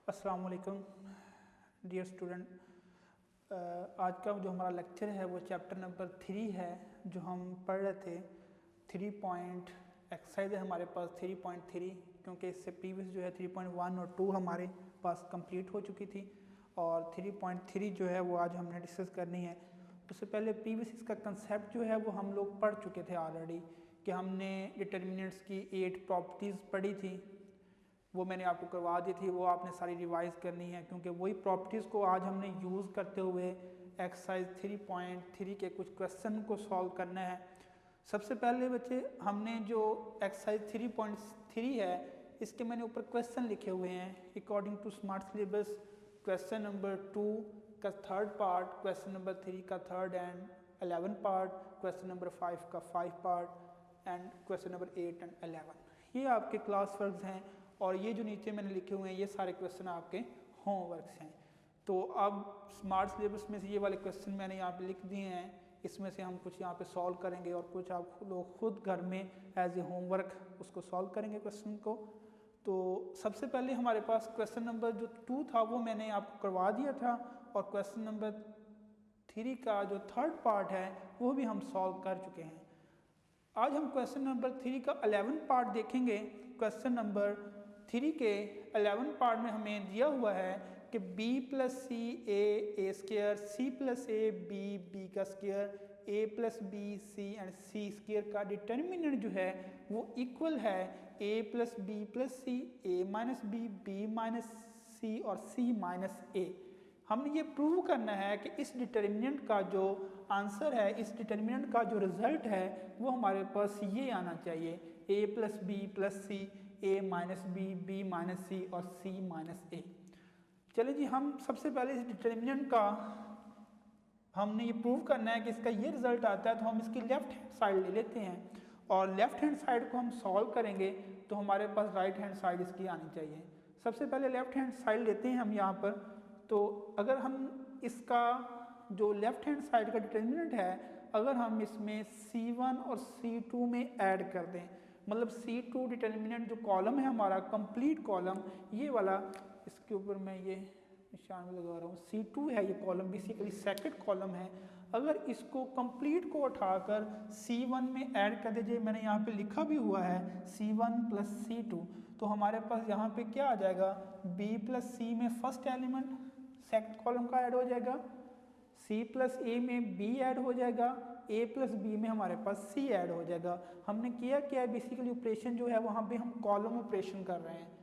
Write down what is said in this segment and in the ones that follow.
अस्सलाम वालेकुम dear student. आज का जो हमारा लेक्चर है वो चैप्टर नंबर 3 है जो हम पढ़ रहे थे। 3 पॉइंट एक्सरसाइज है हमारे पास 3.3, क्योंकि इससे प्रीवियस जो है 3.1 और 2 हमारे पास कंप्लीट हो चुकी थी और 3.3 जो है वो आज हमने डिस्कस करनी है। उससे पहले प्रीवियस इसका कंसेप्ट जो है वो हम लोग पढ़ चुके थे ऑलरेडी, कि हमने डिटर्मिनेंट्स की 8 प्रॉपर्टीज़ पढ़ी थी, वो मैंने आपको करवा दी थी, वो आपने सारी रिवाइज करनी है, क्योंकि वही प्रॉपर्टीज़ को आज हमने यूज़ करते हुए एक्सरसाइज 3.3 के कुछ क्वेश्चन को सॉल्व करना है। सबसे पहले बच्चे हमने जो एक्सरसाइज 3.3 है इसके मैंने ऊपर क्वेश्चन लिखे हुए हैं according to smart syllabus. Question number 2 का थर्ड पार्ट, क्वेश्चन नंबर 3 का third and 11 part, question number 5 का 5 part and question number 8 and 11, ये आपके क्लास वर्क्स हैं। और ये जो नीचे मैंने लिखे हुए हैं ये सारे क्वेश्चन आपके होमवर्क्स हैं। तो अब स्मार्ट सिलेबस में से ये वाले क्वेश्चन मैंने यहाँ पे लिख दिए हैं, इसमें से हम कुछ यहाँ पे सॉल्व करेंगे और कुछ आप लोग खुद घर में एज ए होमवर्क उसको सॉल्व करेंगे क्वेश्चन को। तो सबसे पहले हमारे पास क्वेश्चन नंबर जो 2 था वो मैंने आपको करवा दिया था, और क्वेश्चन नंबर 3 का जो थर्ड पार्ट है वो भी हम सॉल्व कर चुके हैं। आज हम क्वेश्चन नंबर 3 का 11 पार्ट देखेंगे। क्वेश्चन नंबर 3 के 11 पार्ट में हमें दिया हुआ है कि b plus C A square, C plus A B का square, a plus B C and C square का डिटर्मिनेंट जो है वो इक्वल है a plus B plus C, A minus B minus C और c माइनस ए। हमने ये prove करना है कि इस डिटर्मिनेंट का जो आंसर है, इस डिटर्मिनेंट का जो रिजल्ट है वो हमारे पास ये आना चाहिए, a plus B plus C, a minus B minus C और c माइनस ए। चलिए जी, हम सबसे पहले इस डिटर्मिनेंट का हमने ये प्रूव करना है कि इसका ये रिजल्ट आता है, तो हम इसकी लेफ्ट हैंड साइड ले लेते हैं और लेफ्ट हैंड साइड को हम सॉल्व करेंगे तो हमारे पास राइट हैंड साइड इसकी आनी चाहिए। सबसे पहले लेफ्ट हैंड साइड लेते हैं हम यहाँ पर। तो अगर हम इसका जो लेफ्ट हैंड साइड का डिटर्मिनेंट है, अगर हम इसमें C1 और C2 में ऐड कर दें, मतलब C2 डिटर्मिनेंट जो कॉलम है हमारा कंप्लीट कॉलम, ये वाला, इसके ऊपर मैं ये निशान में लगा रहा हूँ, C2 है ये कॉलम, बेसिकली सेकंड कॉलम है। अगर इसको कंप्लीट को उठाकर C1 में ऐड कर दीजिए, मैंने यहाँ पे लिखा भी हुआ है C1 प्लस C2, तो हमारे पास यहाँ पे क्या आ जाएगा, B प्लस C में फर्स्ट एलिमेंट सेकंड कॉलम का ऐड हो जाएगा, C प्लस A में B ऐड हो जाएगा, A प्लस B में हमारे पास C ऐड हो जाएगा। हमने किया क्या है, बेसिकली ऑपरेशन जो है वहाँ पे हम कॉलम ऑपरेशन कर रहे हैं।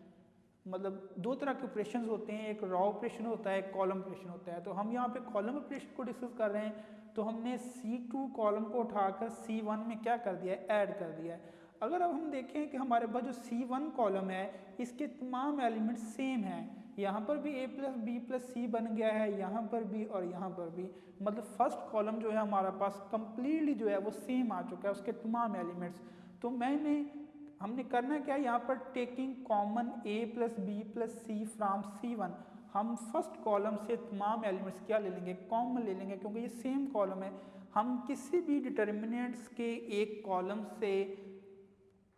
मतलब दो तरह के ऑपरेशंस होते हैं, एक रॉ ऑपरेशन होता है, एक कॉलम ऑपरेशन होता है। तो हम यहाँ पे कॉलम ऑपरेशन को डिस्कस कर रहे हैं, तो हमने C2 कॉलम को उठाकर C1 में क्या कर दिया है, ऐड कर दिया है। अगर अब हम देखें कि हमारे पास जो C1 कॉलम है इसके तमाम एलिमेंट सेम हैं, यहाँ पर भी a प्लस बी प्लस सी बन गया है, यहाँ पर भी और यहाँ पर भी, मतलब फर्स्ट कॉलम जो है हमारा पास कंप्लीटली जो है वो सेम आ चुका है उसके तमाम एलिमेंट्स। तो हमने करना क्या है, यहाँ पर taking common a plus B plus C from C1, हम फर्स्ट कॉलम से तमाम एलिमेंट्स क्या ले लेंगे, कॉमन ले लेंगे, क्योंकि ये सेम कॉलम है। हम किसी भी डिटर्मिनेंट्स के एक कॉलम से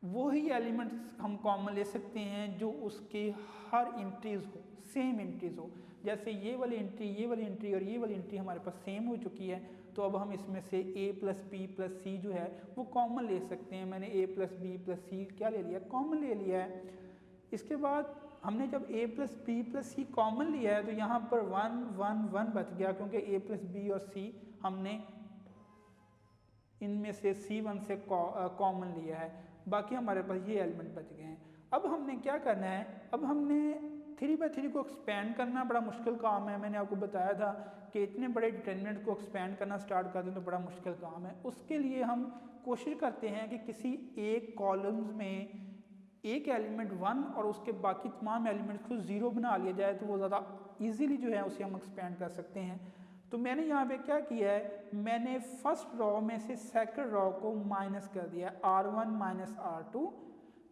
वही एलिमेंट्स हम कॉमन ले सकते हैं जो उसके हर एंट्रीज हो, सेम एंट्रीज हो। जैसे ये वाली एंट्री, ये वाली एंट्री और ये वाली एंट्री हमारे पास सेम हो चुकी है, तो अब हम इसमें से a प्लस बी प्लस सी जो है वो कॉमन ले सकते हैं। मैंने a प्लस बी प्लस सी क्या ले लिया, कॉमन ले लिया है। इसके बाद हमने जब a plus B plus C common लिया है तो यहाँ पर 1 1 1 बच गया, क्योंकि a प्लस बी और c हमने इनमें से C1 से कॉमन लिया है, बाकी हमारे पास ये एलिमेंट बच गए हैं। अब हमने क्या करना है, अब हमने 3/3 को एक्सपेंड करना बड़ा मुश्किल काम है। मैंने आपको बताया था कि इतने बड़े डिटर्मिनेंट को एक्सपेंड करना स्टार्ट कर दें तो बड़ा मुश्किल काम है। उसके लिए हम कोशिश करते हैं कि किसी एक कॉलम्स में एक एलिमेंट 1 और उसके बाकी तमाम एलिमेंट्स को 0 बना लिया जाए, तो वो ज़्यादा ईजीली जो है उसे हम एक्सपेंड कर सकते हैं। तो मैंने यहाँ पे क्या किया है, मैंने फर्स्ट रॉ में से सेकंड रॉ को माइनस कर दिया, R1 माइनस R2।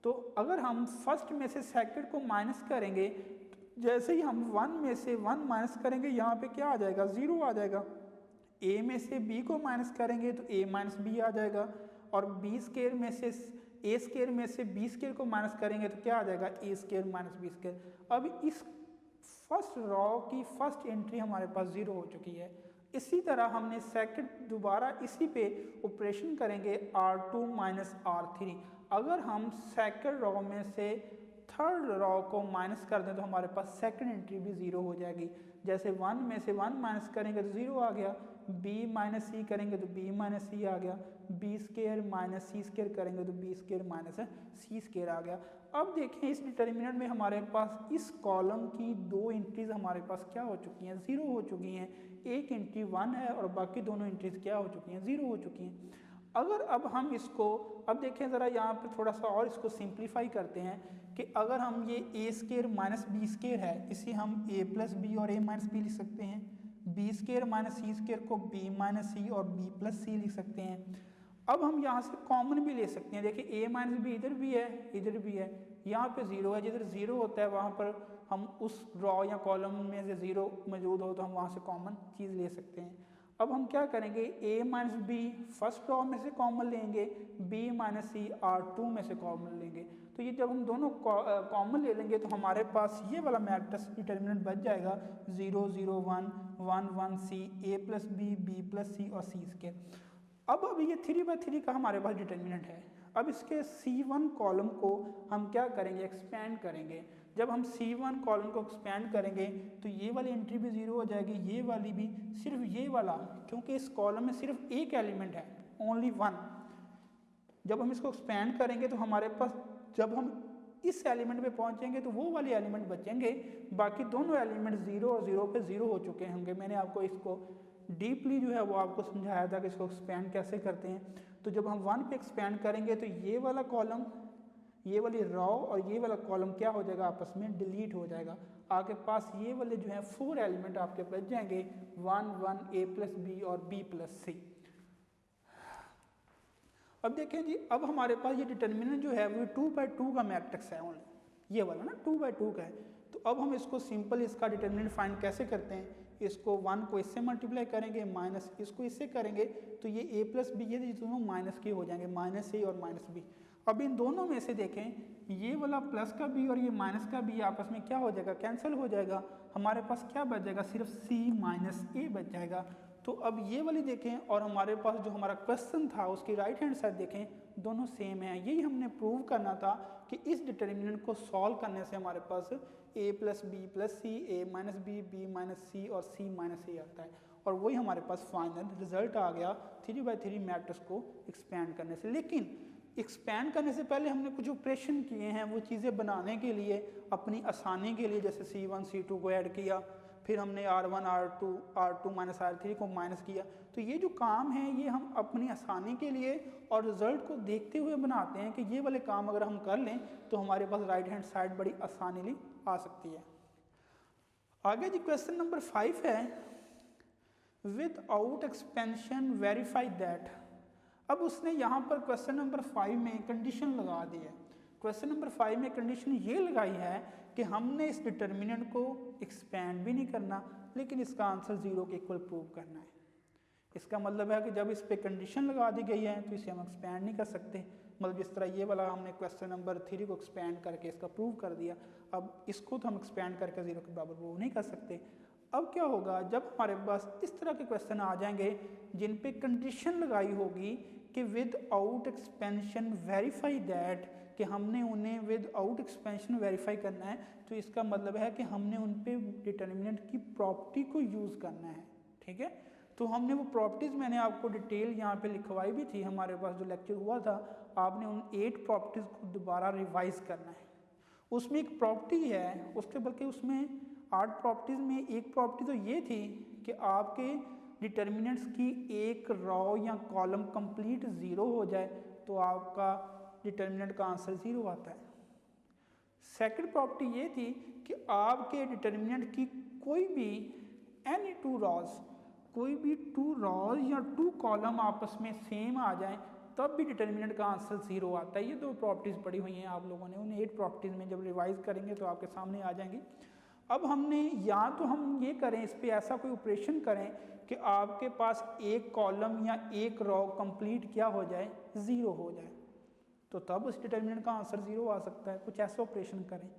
तो अगर हम फर्स्ट में से सेकंड को माइनस करेंगे, तो जैसे ही हम 1 में से 1 माइनस करेंगे यहाँ पे क्या आ जाएगा, 0 आ जाएगा। A में से B को माइनस करेंगे तो A माइनस बी आ जाएगा, और B स्क्वायर में से A स्क्वायर में से B स्क्वायर को माइनस करेंगे तो क्या आ जाएगा, A square minus B square. अब इस फर्स्ट रॉ की फर्स्ट एंट्री हमारे पास 0 हो चुकी है। इसी तरह हमने सेकंड दोबारा इसी पे ऑपरेशन करेंगे R2 माइनस R3। अगर हम सेकंड रॉ में से थर्ड रॉ को माइनस कर दें तो हमारे पास सेकंड एंट्री भी 0 हो जाएगी। जैसे 1 में से 1 माइनस करेंगे तो 0 आ गया, b माइनस सी करेंगे तो b माइनस सी आ गया, बी स्केयर माइनस सी स्केयर करेंगे तो बी स्केयर माइनस सी स्केयर आ गया। अब देखें इस डिटर्मिनेंट में हमारे पास इस कॉलम की 2 एंट्रीज हमारे पास क्या हो चुकी हैं, 0 हो चुकी हैं। एक एंट्री 1 है और बाकी दोनों एंट्रीज क्या हो चुकी हैं, 0 हो चुकी हैं। अगर अब हम इसको अब देखें ज़रा यहाँ पे थोड़ा सा और इसको सिंप्लीफाई करते हैं कि अगर हम ये ए स्केयर माइनस बी स्केयर है, इसे हम ए प्लस बी और ए माइनस बी लिख सकते हैं। बी स्केयर माइनस सी स्केयर को बी माइनस सी और बी प्लस सी लिख सकते हैं। अब हम यहाँ से कॉमन भी ले सकते हैं। देखिए ए माइनस बी इधर भी है, इधर भी है, यहाँ पे 0 है। जिधर 0 होता है वहाँ पर हम उस रॉ या कॉलम में से 0 मौजूद हो तो हम वहाँ से कॉमन चीज़ ले सकते हैं। अब हम क्या करेंगे, a minus B first row में से कॉमन लेंगे, b माइनस सी R2 में से कॉमन लेंगे। तो ये जब हम दोनों कॉमन ले लेंगे तो हमारे पास ये वाला मैट्रिक्स डिटर्मिनेंट बच जाएगा 0 0 1 1 1 c a plus B B plus C और सी स्केयर। अब ये 3/3 का हमारे पास डिटर्मिनेंट है। अब इसके C1 कॉलम को हम क्या करेंगे, एक्सपेंड करेंगे। जब हम C1 कॉलम को एक्सपेंड करेंगे तो ये वाली एंट्री भी 0 हो जाएगी, ये वाली भी, सिर्फ ये वाला, क्योंकि इस कॉलम में सिर्फ एक एलिमेंट है, ओनली 1। जब हम इसको एक्सपेंड करेंगे तो हमारे पास जब हम इस एलिमेंट पे पहुंचेंगे तो वो वाले एलिमेंट बचेंगे, बाकी दोनों एलिमेंट 0 और 0 पे 0 हो चुके होंगे। मैंने आपको इसको डीपली जो है वो आपको समझाया था कि इसको एक्सपेंड कैसे करते हैं। तो जब हम 1 पे एक्सपेंड करेंगे तो ये वाला कॉलम, ये वाली रॉ और ये वाला कॉलम क्या हो जाएगा, आपस में डिलीट हो जाएगा। आपके पास ये वाले जो है 4 एलिमेंट आपके बच जाएंगे, 1 1 a प्लस बी और b प्लस सी। अब देखें जी, अब हमारे पास ये डिटर्मिनेंट जो है वो 2/2 का मैट्रिक्स है, ओनली ये वाला ना 2/2 का है। तो अब हम इसको सिंपल इसका डिटर्मिनेंट फाइंड कैसे करते हैं, इसको 1 को इससे मल्टीप्लाई करेंगे, माइनस इसको इससे करेंगे, तो ये a प्लस बी ये दोनों माइनस के हो जाएंगे, माइनस a और माइनस b। अब इन दोनों में से देखें, ये वाला प्लस का b और ये माइनस का b आपस में क्या हो जाएगा, कैंसिल हो जाएगा। हमारे पास क्या बच जाएगा, सिर्फ c माइनस a बच जाएगा। तो अब ये वाली देखें और हमारे पास जो हमारा क्वेश्चन था उसकी राइट हैंड साइड देखें, दोनों सेम है। यही हमने प्रूव करना था कि इस डिटर्मिनेंट को सॉल्व करने से हमारे पास a plus B plus C, a minus B B minus C और c माइनस a आता है। और वही हमारे पास फाइनल रिजल्ट आ गया 3/3 मैट्रिक्स को एक्सपेंड करने से। लेकिन एक्सपेंड करने से पहले हमने कुछ ऑपरेशन किए हैं, वो चीज़ें बनाने के लिए, अपनी आसानी के लिए, जैसे C1 C2 को ऐड किया, फिर हमने R1 R2 माइनस R3 को माइनस किया। तो ये जो काम है ये हम अपनी आसानी के लिए और रिजल्ट को देखते हुए बनाते हैं कि ये वाले काम अगर हम कर लें तो हमारे पास राइट हैंड साइड बड़ी आसानी आ सकती है। आगे जी क्वेश्चन नंबर 5 है, विदाउट एक्सपेंशन वेरीफाई दैट। अब उसने यहाँ पर क्वेश्चन नंबर 5 में कंडीशन लगा दी है। क्वेश्चन नंबर 5 में कंडीशन ये लगाई है कि हमने इस डिटर्मिनेंट को एक्सपेंड भी नहीं करना, लेकिन इसका आंसर 0 के इक्वल प्रूव करना है। इसका मतलब है कि जब इस पे कंडीशन लगा दी गई है तो इसे हम एक्सपेंड नहीं कर सकते। मतलब जिस तरह ये वाला हमने क्वेश्चन नंबर 3 को एक्सपेंड करके इसका प्रूव कर दिया, अब इसको तो हम एक्सपेंड करके 0 के बराबर प्रूव नहीं कर सकते। अब क्या होगा, जब हमारे पास इस तरह के क्वेश्चन आ जाएंगे जिन पे कंडीशन लगाई होगी कि with out expansion verify that, कि हमने उन्हें विद आउट एक्सपेंशन वेरीफाई करना है, तो इसका मतलब है कि हमने उन पे डिटर्मिनेंट की प्रॉपर्टी को यूज़ करना है। ठीक है, तो हमने वो प्रॉपर्टीज़ मैंने आपको डिटेल यहाँ पे लिखवाई भी थी, हमारे पास जो लेक्चर हुआ था। आपने उन 8 प्रॉपर्टीज़ को दोबारा रिवाइज करना है। उसमें एक प्रॉपर्टी है, उसके बल्कि उसमें 8 प्रॉपर्टीज़ में एक प्रॉपर्टी तो ये थी कि आपके डिटर्मिनेंट्स की एक रॉ या कॉलम कंप्लीट 0 हो जाए तो आपका डिटर्मिनेंट का आंसर 0 आता है। सेकंड प्रॉपर्टी ये थी कि आपके डिटर्मिनेंट की कोई भी एनी 2 रॉज, कोई भी 2 रॉज या 2 कॉलम आपस में सेम आ जाएं तब भी डिटर्मिनेंट का आंसर 0 आता है। ये 2 प्रॉपर्टीज़ पढ़ी हुई हैं आप लोगों ने, उन 8 प्रॉपर्टीज़ में जब रिवाइज करेंगे तो आपके सामने आ जाएंगी। अब हमने या तो हम ये करें, इस पे ऐसा कोई ऑपरेशन करें कि आपके पास एक कॉलम या एक रॉ कंप्लीट क्या हो जाए, 0 हो जाए, तो तब उस डिटर्मिनेंट का आंसर 0 आ सकता है। कुछ ऐसा ऑपरेशन करें।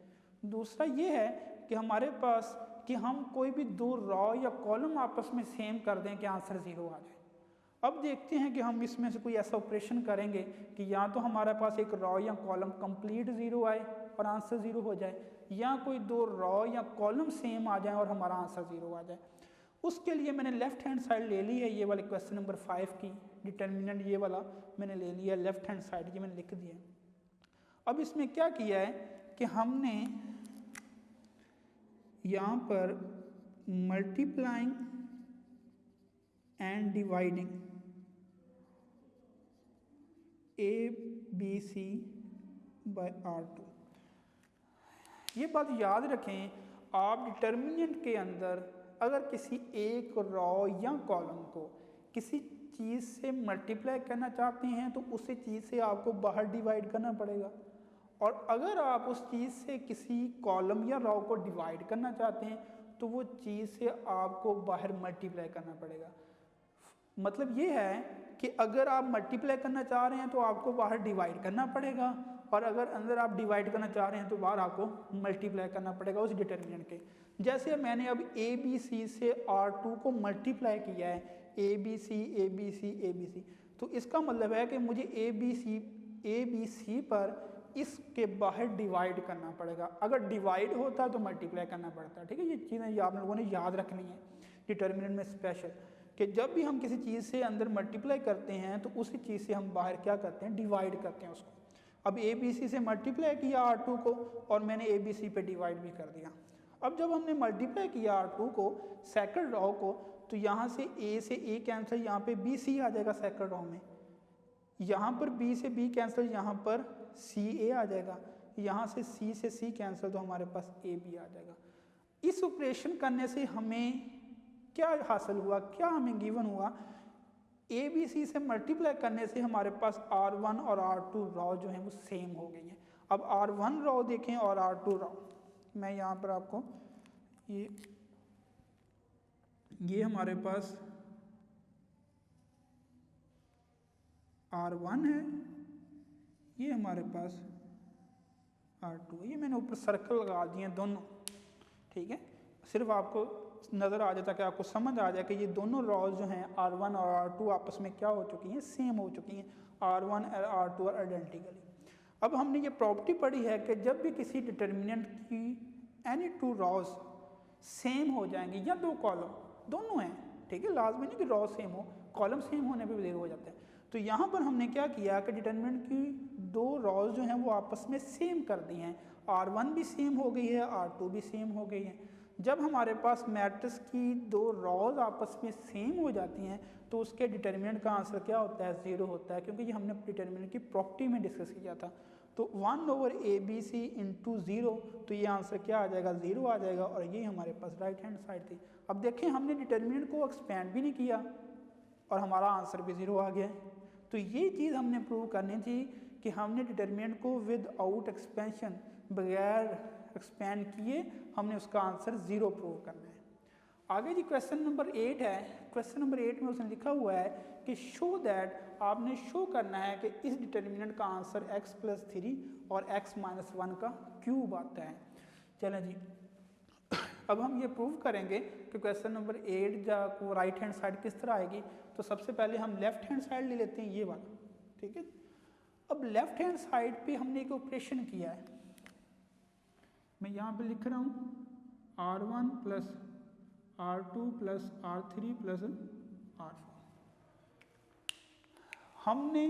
दूसरा ये है कि हमारे पास कि हम कोई भी दो रॉ या कॉलम आपस में सेम कर दें कि आंसर 0 आ जाए। अब देखते हैं कि हम इसमें से कोई ऐसा ऑपरेशन करेंगे कि या तो हमारे पास एक रॉ या कॉलम कंप्लीट 0 आए और आंसर 0 हो जाए, या कोई दो रॉ या कॉलम सेम आ जाए और हमारा आंसर 0 आ जाए। उसके लिए मैंने लेफ्ट हैंड साइड ले ली है, ये वाले क्वेश्चन नंबर 5 की डिटर्मिनेंट ये वाला मैंने ले लिया लेफ्ट हैंड साइड, ये मैंने लिख दिया। अब इसमें क्या किया है कि हमने यहाँ पर multiplying and dividing ABC by R2। ये बात याद रखें, आप डिटर्मिनेंट के अंदर अगर किसी एक रॉ या कॉलम को किसी चीज़ से मल्टीप्लाई करना चाहते हैं तो उसी चीज़ से आपको बाहर डिवाइड करना पड़ेगा, और अगर आप उस चीज़ से किसी कॉलम या रॉ को डिवाइड करना चाहते हैं तो वो चीज़ से आपको बाहर मल्टीप्लाई करना पड़ेगा। मतलब ये है कि अगर आप मल्टीप्लाई करना चाह रहे हैं तो आपको बाहर डिवाइड करना पड़ेगा, और अगर अंदर आप डिवाइड करना चाह रहे हैं तो बाहर आपको मल्टीप्लाई करना पड़ेगा उस डिटर्मिनेंट के। जैसे मैंने अब ABC से R2 को मल्टीप्लाई किया है, ABC, तो इसका मतलब है कि मुझे ABC पर इसके बाहर डिवाइड करना पड़ेगा। अगर डिवाइड होता तो मल्टीप्लाई करना पड़ता। ठीक है, ये चीज़ें आप लोगों ने याद रखनी है डिटर्मिनेंट में स्पेशल, कि जब भी हम किसी चीज़ से अंदर मल्टीप्लाई करते हैं तो उसी चीज़ से हम बाहर क्या करते हैं, डिवाइड करते हैं उसको। अब ABC से मल्टीप्लाई किया R2 को और मैंने ABC पे डिवाइड भी कर दिया। अब जब हमने मल्टीप्लाई किया R2 को सेकंड रॉ को, तो यहाँ से A से A कैंसिल, यहाँ पे BC आ जाएगा सेकंड रॉ में, यहाँ पर B से B कैंसिल, यहाँ पर CA आ जाएगा, यहाँ से C कैंसिल, तो हमारे पास AB आ जाएगा। इस ऑपरेशन करने से हमें क्या हासिल हुआ, क्या हमें गिवन हुआ, ABC से मल्टीप्लाई करने से हमारे पास R1 और R2 रॉ जो हैं वो सेम हो गई हैं। अब R1 रॉ देखें और R2 रॉ, मैं यहाँ पर आपको ये हमारे पास R1 है, ये हमारे पास R2 है, ये मैंने ऊपर सर्कल लगा दिए दोनों। ठीक है, सिर्फ आपको नज़र आ जाता कि आपको समझ आ जाए कि ये दोनों रॉज जो हैं R1 और R2 आपस में क्या हो चुकी हैं, सेम हो चुकी हैं। R1 और R2 आर आइडेंटिकली। अब हमने ये प्रॉपर्टी पढ़ी है कि जब भी किसी डिटर्मिनेंट की एनी टू रॉज सेम हो जाएंगे या दो कॉलम दोनों हैं, ठीक है, लाजमी नहीं कि रॉ सेम हो, कॉलम सेम होने पर भी देर हो जाता है। तो यहाँ पर हमने क्या किया कि डिटर्मिनेंट की दो रॉज जो हैं वो आपस में सेम कर दी हैं, R1 भी सेम हो गई है, R2 भी सेम हो गई है। जब हमारे पास मैट्रिक्स की दो रॉज आपस में सेम हो जाती हैं तो उसके डिटर्मिनेंट का आंसर क्या होता है, 0 होता है, क्योंकि ये हमने डिटर्मिनेंट की प्रॉपर्टी में डिस्कस किया था। तो 1/ABC इंटू 0, तो ये आंसर क्या आ जाएगा, 0 आ जाएगा, और ये हमारे पास राइट हैंड साइड थी। अब देखें, हमने डिटर्मिनेंट को एक्सपेंड भी नहीं किया और हमारा आंसर भी 0 आ गया। तो ये चीज़ हमने प्रूव करनी थी कि हमने डिटर्मिनेंट को विद आउट एक्सपेंशन, बगैर एक्सपेंड किए हमने उसका आंसर 0 प्रूव करना है। आगे जी क्वेश्चन नंबर 8 है। क्वेश्चन नंबर 8 में उसने लिखा हुआ है कि शो दैट, आपने शो करना है कि इस डिटर्मिनेंट का आंसर x+3 और x-1 का क्यूब आता है। चलें जी, अब हम ये प्रूव करेंगे कि क्वेश्चन नंबर 8 जा को राइट हैंड साइड किस तरह आएगी। तो सबसे पहले हम लेफ्ट हैंड साइड ले लेते हैं, ये वाला, ठीक है। अब लेफ्ट हैंड साइड पे हमने एक ऑपरेशन किया है, मैं यहाँ पे लिख रहा हूँ R1 + R2 + R3 + R4। हमने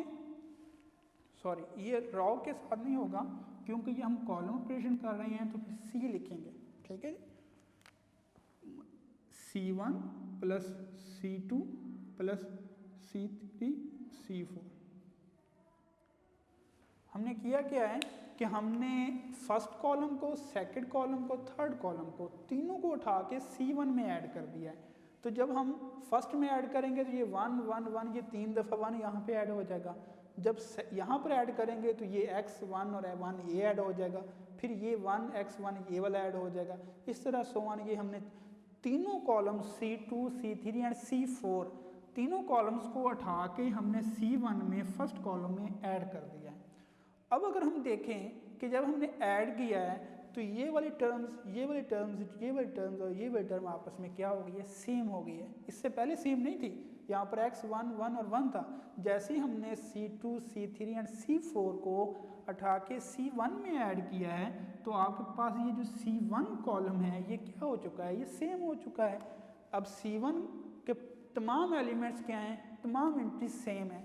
ये रॉ के साथ नहीं होगा क्योंकि ये हम कॉलम ऑपरेशन कर रहे हैं, तो फिर C लिखेंगे, ठीक है। C1 + C2 + C3 C4। हमने किया क्या है कि हमने फर्स्ट कॉलम को, सेकंड कॉलम को, थर्ड कॉलम को, तीनों को उठा के C1 में ऐड कर दिया है। तो जब हम फर्स्ट में ऐड करेंगे तो ये 1 1 1, ये 3 दफ़ा 1 यहाँ पे ऐड हो जाएगा। जब यहाँ पर ऐड करेंगे तो ये x1 और 1 ये ऐड हो जाएगा, फिर ये 1x1 ये वाला ऐड हो जाएगा, इस तरह सोवन। ये हमने तीनों column C2 C3 and C4 तीनों कॉलम्स को उठा के हमने C1 में फर्स्ट कॉलम में ऐड कर दिया है। अब अगर हम देखें कि जब हमने ऐड किया है तो ये वाली टर्म्स ये वाली टर्म्स ये वाली टर्म्स और ये वाली टर्म आपस में क्या हो गई है, सेम हो गई है। इससे पहले सेम नहीं थी, यहाँ पर x1 1 और 1 था। जैसे ही हमने C2 C3 एंड C4 को उठा के C1 में ऐड किया है तो आपके पास ये जो C1 कॉलम है ये क्या हो चुका है, ये सेम हो चुका है। अब C1 के तमाम एलिमेंट्स क्या हैं, तमाम एंट्री सेम है।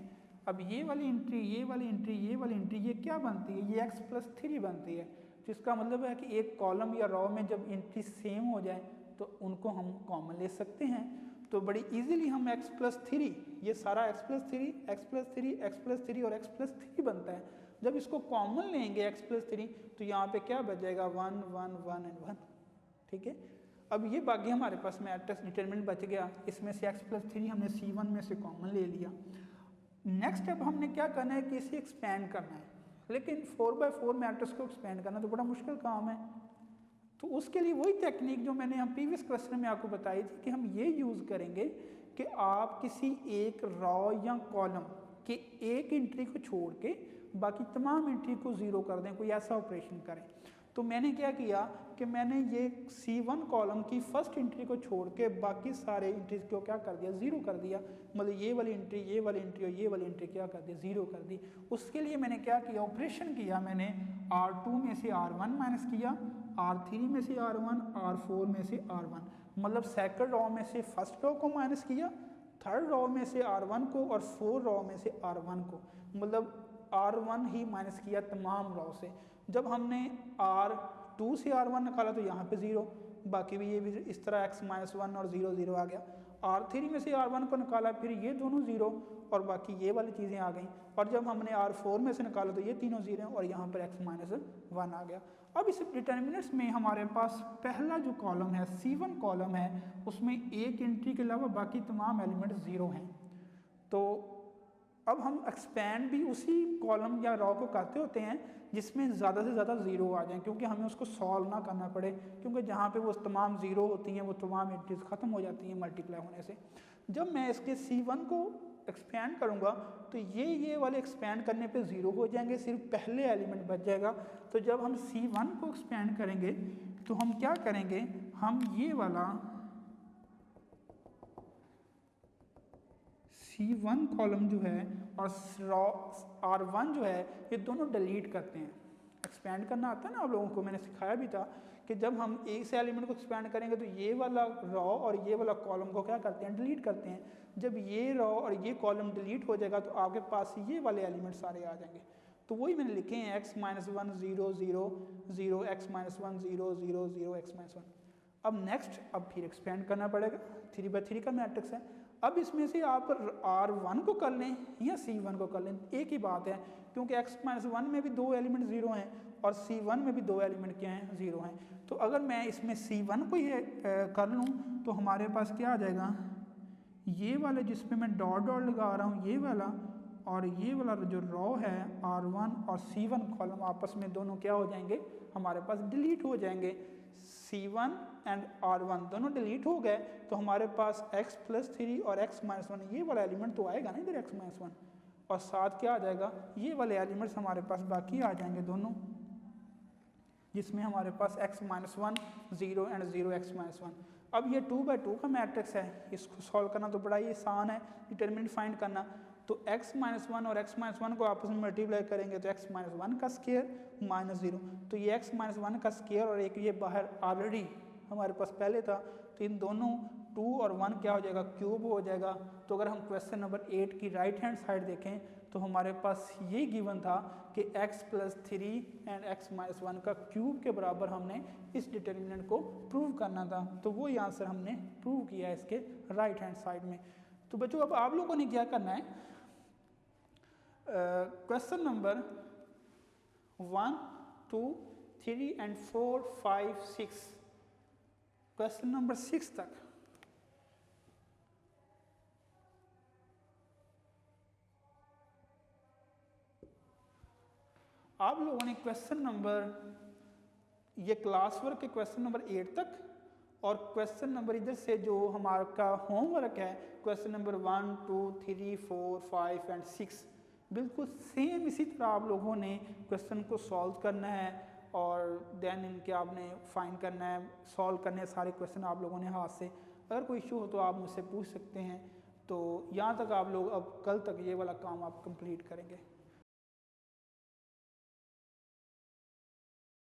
अब ये वाली एंट्री ये वाली एंट्री ये वाली एंट्री ये क्या बनती है, ये x+3 बनती है। जिसका मतलब है कि एक कॉलम या रॉ में जब एंट्री सेम हो जाए तो उनको हम कॉमन ले सकते हैं। तो बड़ी इजीली हम x+3, ये सारा x+3 x+3 x+3 और x+3 बनता है। जब इसको कॉमन लेंगे x+3 तो यहाँ पे क्या बच जाएगा 1 1 1 एंड 1। ठीक है, अब ये बाकी हमारे पास मैट्रिक्स डिटरमिनेंट बच गया। इसमें से x+3 हमने C1 में से कॉमन ले लिया। नेक्स्ट अब हमने क्या करना है कि इसे एक्सपेंड करना है, लेकिन 4x4 मैट्रिक्स को एक्सपेंड करना तो बड़ा मुश्किल काम है। तो उसके लिए वही टेक्निक जो मैंने हम प्रीवियस क्वेश्चन में आपको बताई थी कि हम ये यूज़ करेंगे कि आप किसी एक रॉ या कॉलम के एक एंट्री को छोड़ के बाकी तमाम एंट्री को ज़ीरो कर दें, कोई ऐसा ऑपरेशन करें। तो मैंने क्या किया कि मैंने ये C1 कॉलम की फर्स्ट एंट्री को छोड़ के बाकी सारे एंट्रीज को क्या कर दिया, ज़ीरो कर दिया। मतलब ये वाली एंट्री ये वाली एंट्री और ये वाली एंट्री क्या कर दी, ज़ीरो कर दी। उसके लिए मैंने क्या किया, ऑपरेशन किया। मैंने R2 में से R1 माइनस किया, R3 में से R1, R4 में से R1। मतलब सेकंड रॉ में से फर्स्ट रॉ को माइनस किया, थर्ड रॉ में से R1 को और फोर्थ रॉ में से R1 को। मतलब R1 ही माइनस किया तमाम रॉ से। जब हमने R2 से R1 निकाला तो यहाँ पे ज़ीरो, बाकी भी ये भी इस तरह x-1 और 0 0 आ गया। R3 में से R1 को निकाला, फिर ये दोनों ज़ीरो और बाकी ये वाली चीज़ें आ गई। और जब हमने R4 में से निकाला तो ये तीनों ज़ीरो और यहाँ पर x-1 आ गया। अब इस डिटर्मिनेंट्स में हमारे पास पहला जो कॉलम है C1 कॉलम है, उसमें एक एंट्री के अलावा बाकी तमाम एलिमेंट ज़ीरो हैं। तो अब हम एक्सपेंड भी उसी कॉलम या रॉ को करते होते हैं जिसमें ज़्यादा से ज़्यादा ज़ीरो आ जाएं, क्योंकि हमें उसको सॉल्व ना करना पड़े, क्योंकि जहाँ पे वो तमाम ज़ीरो होती हैं वो तमाम एंट्रीज ख़त्म हो जाती हैं मल्टीप्लाई होने से। जब मैं इसके C1 को एक्सपेंड करूँगा तो ये वाले एक्सपेंड करने पे ज़ीरो हो जाएंगे, सिर्फ पहले एलिमेंट बच जाएगा। तो जब हम C1 को एक्सपेंड करेंगे तो हम क्या करेंगे, हम ये वाला C1 कॉलम जो है और रॉ R1 जो है ये दोनों डिलीट करते हैं। एक्सपेंड करना आता है ना आप लोगों को, मैंने सिखाया भी था कि जब हम एक से एलिमेंट को एक्सपेंड करेंगे तो ये वाला रॉ और ये वाला कॉलम को क्या करते हैं, डिलीट करते हैं। जब ये रॉ और ये कॉलम डिलीट हो जाएगा तो आपके पास ये वाले एलिमेंट सारे आ जाएंगे। तो वही मैंने लिखे हैं x-1 0 0 0 x-1 0 0 0 x-1। अब नेक्स्ट अब फिर एक्सपेंड करना पड़ेगा, 3x3 का मैट्रिक्स है। अब इसमें से आप R1 को कर लें या C1 को कर लें, एक ही बात है, क्योंकि x-1 में भी दो एलिमेंट ज़ीरो हैं और C1 में भी दो एलिमेंट क्या हैं, ज़ीरो हैं। तो अगर मैं इसमें C1 को ये कर लूँ तो हमारे पास क्या आ जाएगा, ये वाले जिसमें मैं डॉट डॉट लगा रहा हूँ ये वाला और ये वाला जो रॉ है R1 और C1 कॉलम आपस में दोनों क्या हो जाएंगे, हमारे पास डिलीट हो जाएंगे। C1 एंड R1 दोनों डिलीट हो गए तो हमारे पास x+3 और x-1 ये वाला एलिमेंट तो आएगा ना इधर x-1, और साथ क्या आ जाएगा, ये वाले एलिमेंट्स हमारे पास बाकी आ जाएंगे दोनों, जिसमें हमारे पास x-1 0 एंड 0 x-1। अब ये 2x2 का मैट्रिक्स है, इसको सॉल्व करना तो बड़ा ही आसान है, डिटरमिनेंट फाइंड करना। तो x-1 और x-1 को आपस में मल्टीप्लाई करेंगे तो x-1 का स्क्वायर -0, तो ये x-1 का स्क्वायर और एक ये बाहर ऑलरेडी हमारे पास पहले था, तो इन दोनों 2 और 1 क्या हो जाएगा, क्यूब हो जाएगा। तो अगर हम क्वेश्चन नंबर 8 की राइट हैंड साइड देखें तो हमारे पास ये गिवन था कि x+3 एंड x-1 का क्यूब के बराबर हमने इस डिटर्मिनेंट को प्रूव करना था। तो वो आंसर हमने प्रूव किया इसके राइट हैंड साइड में। तो बच्चों अब आप लोगों ने क्या करना है, question number 1 2 3 and 4 5 6, question number 6 तक आप लोगों ने क्वेश्चन नंबर, ये क्लास वर्क के क्वेश्चन नंबर 8 तक और क्वेश्चन नंबर इधर से जो हमारा होमवर्क है क्वेश्चन नंबर 1 2 3 4 5 एंड 6, बिल्कुल सेम इसी तरह आप लोगों ने क्वेश्चन को सॉल्व करना है। और देन इनके आपने फाइंड करना है, सॉल्व करने हैं सारे क्वेश्चन आप लोगों ने हाथ से। अगर कोई इशू हो तो आप मुझसे पूछ सकते हैं। तो यहाँ तक आप लोग अब कल तक ये वाला काम आप कंप्लीट करेंगे।